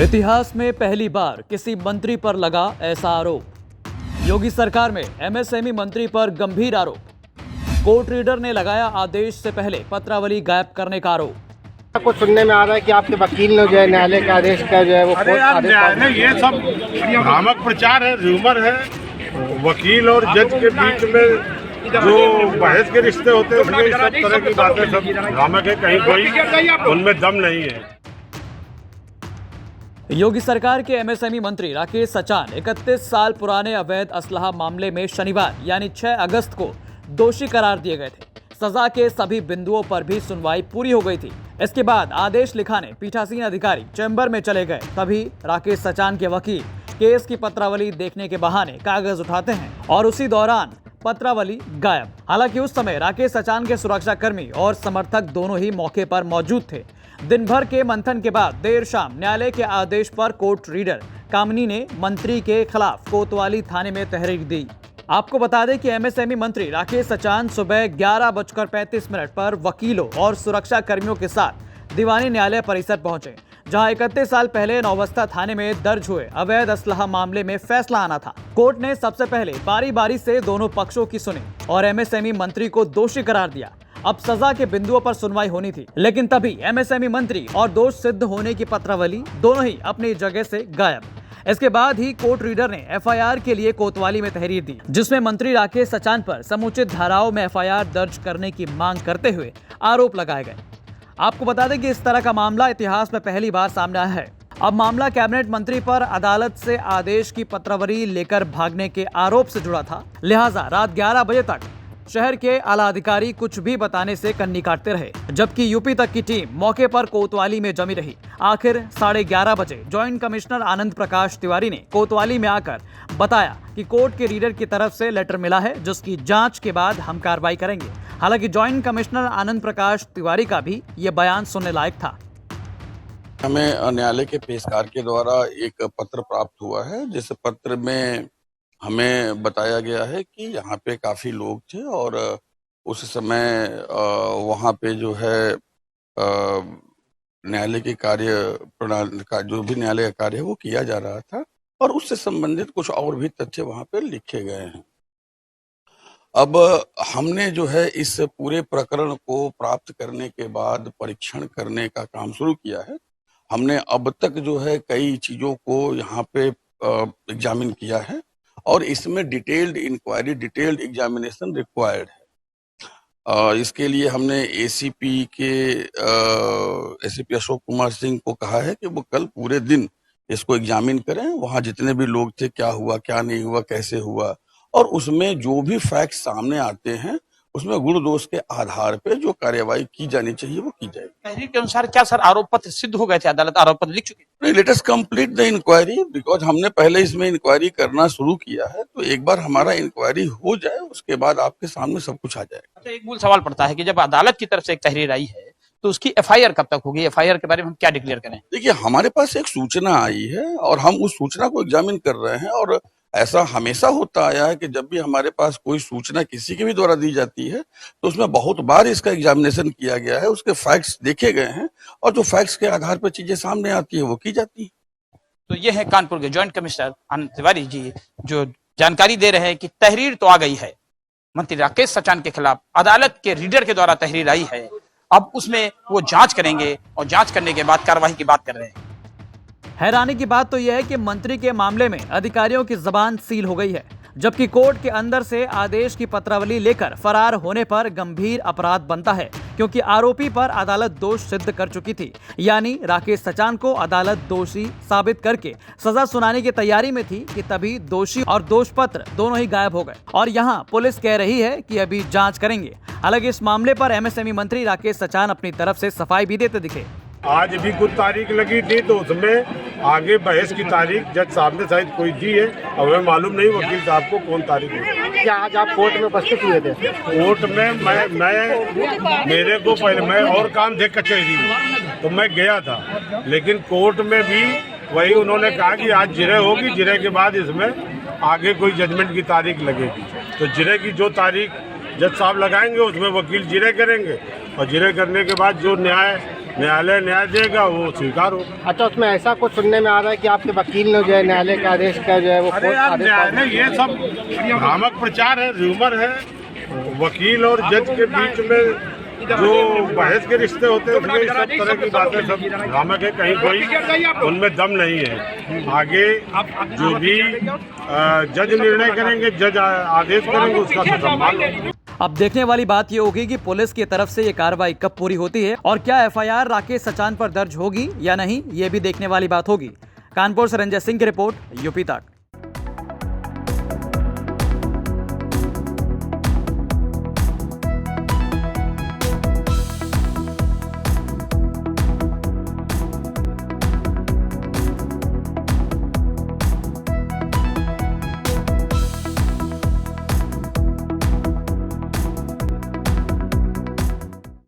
इतिहास में पहली बार किसी मंत्री पर लगा ऐसा आरोप। योगी सरकार में एमएसएमई मंत्री पर गंभीर आरोप। कोर्ट रीडर ने लगाया आदेश से पहले पत्रावली गायब करने का आरोप। कुछ सुनने में आ रहा है कि आपके वकील ने जो है न्यायालय का आदेश का जो है वो न्यायालय ये सब भ्रामक प्रचार है, र्यूमर है। वकील और जज के बीच में जो बहस के रिश्ते होते हैं उसमें सब तरह की बातें सब भ्रामक है, कहीं कोई उनमें दम नहीं है। योगी सरकार के एमएसएमई मंत्री राकेश सचान 31 साल पुराने अवैध असलहा मामले में शनिवार यानी 6 अगस्त को दोषी करार दिए गए थे। सजा के सभी बिंदुओं पर भी सुनवाई पूरी हो गई थी। इसके बाद आदेश लिखाने पीठासीन अधिकारी चैम्बर में चले गए। तभी राकेश सचान के वकील केस की पत्रावली देखने के बहाने कागज उठाते हैं और उसी दौरान पत्रावली गायब। हालांकि उस समय राकेश सचान के सुरक्षाकर्मी और समर्थक दोनों ही मौके पर मौजूद थे। दिन भर के मंथन के बाद देर शाम न्यायालय के आदेश पर कोर्ट रीडर कामनी ने मंत्री के खिलाफ कोतवाली थाने में तहरीर दी। आपको बता दें कि एमएसएमई मंत्री राकेश सचान सुबह 11:35 पर वकीलों और सुरक्षा कर्मियों के साथ दीवानी न्यायालय परिसर पहुंचे, जहां 31 साल पहले नौबस्ता थाने में दर्ज हुए अवैध असलहा मामले में फैसला आना था। कोर्ट ने सबसे पहले बारी बारी से दोनों पक्षों की सुनी और एमएसएमई मंत्री को दोषी करार दिया। अब सजा के बिंदुओं पर सुनवाई होनी थी, लेकिन तभी एमएसएमई मंत्री और दोष सिद्ध होने की पत्रावली दोनों ही अपनी जगह से गायब। इसके बाद ही कोर्ट रीडर ने एफआईआर के लिए कोतवाली में तहरीर दी, जिसमें मंत्री राकेश सचान पर समुचित धाराओं में एफआईआर दर्ज करने की मांग करते हुए आरोप लगाए गए। आपको बता दें कि इस तरह का मामला इतिहास में पहली बार सामने आया है। अब मामला कैबिनेट मंत्री पर अदालत से आदेश की पत्रावली लेकर भागने के आरोप से जुड़ा था। लिहाजा रात 11 बजे तक शहर के आला अधिकारी कुछ भी बताने से कन्नी काटते रहे, जबकि यूपी तक की टीम मौके पर कोतवाली में जमी रही। आखिर 11:30 बजे जॉइंट कमिश्नर आनंद प्रकाश तिवारी ने कोतवाली में आकर बताया कि कोर्ट के रीडर की तरफ से लेटर मिला है, जिसकी जांच के बाद हम कार्रवाई करेंगे। हालांकि जॉइंट कमिश्नर आनंद प्रकाश तिवारी का भी ये बयान सुनने लायक था। हमें न्यायालय के पेशकार के द्वारा एक पत्र प्राप्त हुआ है, जिस पत्र में हमें बताया गया है कि यहाँ पे काफी लोग थे और उस समय वहाँ पे जो है न्यायालय के कार्य प्रणाली का जो भी न्यायालय का कार्य है वो किया जा रहा था और उससे संबंधित कुछ और भी तथ्य वहाँ पे लिखे गए हैं। अब हमने जो है इस पूरे प्रकरण को प्राप्त करने के बाद परीक्षण करने का काम शुरू किया है। हमने अब तक जो है कई चीजों को यहाँ पे एग्जामिन किया है और इसमें detailed inquiry, detailed examination required है। इसके लिए हमने एसीपी अशोक कुमार सिंह को कहा है कि वो कल पूरे दिन इसको एग्जामिन करें, वहां जितने भी लोग थे, क्या हुआ क्या नहीं हुआ, कैसे हुआ, और उसमें जो भी फैक्ट सामने आते हैं उसमें गुण दोष के आधार पे जो कार्यवाही की जानी चाहिए वो की जाएगी। तहरीर के अनुसार क्या सर आरोप पत्र सिद्ध हो गए थे? अदालत आरोप पत्र लिख चुकी? Let us complete the inquiry, because हमने पहले इसमें इंक्वायरी करना शुरू किया है, तो एक बार हमारा इंक्वायरी हो जाए उसके बाद आपके सामने सब कुछ आ जाएगा। अच्छा, एक मूल सवाल पड़ता है कि जब अदालत की तरफ से एक तहरीर आई है तो उसकी एफआईआर कब तक होगी? एफआईआर के बारे में हम क्या डिक्लेयर करें? देखिए, हमारे पास एक सूचना आई है और हम उस सूचना को एग्जामिन कर रहे हैं और ऐसा हमेशा होता आया है कि जब भी हमारे पास कोई सूचना किसी के भी द्वारा दी जाती है तो उसमें बहुत बार इसका एग्जामिनेशन किया गया है, उसके फैक्ट्स देखे गए हैं और जो फैक्ट्स के आधार पर चीजें सामने आती है वो की जाती है। तो ये है कानपुर के जॉइंट कमिश्नर आनंद तिवारी जी जो जानकारी दे रहे हैं कि तहरीर तो आ गई है, मंत्री राकेश सचान के खिलाफ अदालत के रीडर के द्वारा तहरीर आई है, अब उसमें वो जांच करेंगे और जांच करने के बाद कार्रवाई की बात कर रहे हैं। हैरानी की बात तो यह है कि मंत्री के मामले में अधिकारियों की जबान सील हो गई है, जबकि कोर्ट के अंदर से आदेश की पत्रावली लेकर फरार होने पर गंभीर अपराध बनता है, क्योंकि आरोपी पर अदालत दोष सिद्ध कर चुकी थी। यानी राकेश सचान को अदालत दोषी साबित करके सजा सुनाने की तैयारी में थी कि तभी दोषी और दोष पत्र दोनों ही गायब हो गए और यहाँ पुलिस कह रही है कि अभी जांच करेंगे। हालांकि इस मामले पर एमएसएमई मंत्री राकेश सचान अपनी तरफ से सफाई भी देते दिखे। आज भी कुछ तारीख लगी थी तो उसमें आगे बहस की तारीख जज साहब ने शायद कोई दी है, और हमें मालूम नहीं वकील साहब को कौन तारीख है। क्या आज आप कोर्ट में उपस्थित हुए थे? कोर्ट में मैं मेरे को पहले मैं और काम थे कचहरी में तो मैं गया था, लेकिन कोर्ट में भी वही उन्होंने कहा कि आज जिरह होगी, जिरह के बाद इसमें आगे कोई जजमेंट की तारीख लगेगी। तो जिरह की जो तारीख जज साहब लगाएंगे उसमें वकील जिरह करेंगे और जिरह करने के बाद जो न्याय न्यायालय न्याय देगा वो स्वीकार हो। अच्छा, उसमें ऐसा कुछ सुनने में आ रहा है कि आपके वकील ने जो है न्यायालय का आदेश का जो है वो अरे यार, न्यायालय ये सब भ्रामक प्रचार है, र्यूमर है। वकील और जज के बीच में जो बहस के रिश्ते होते हैं उसमें सब तरह की बातें सब भ्रामक है, कहीं कोई उनमें दम नहीं है। आगे जो भी जज निर्णय करेंगे, जज आदेश करेंगे, उसका तो सम्मान होगा। अब देखने वाली बात ये होगी कि पुलिस की तरफ से ये कार्रवाई कब पूरी होती है और क्या एफआईआर राकेश सचान पर दर्ज होगी या नहीं, ये भी देखने वाली बात होगी। कानपुर से रंजय सिंह की रिपोर्ट, यूपी तक।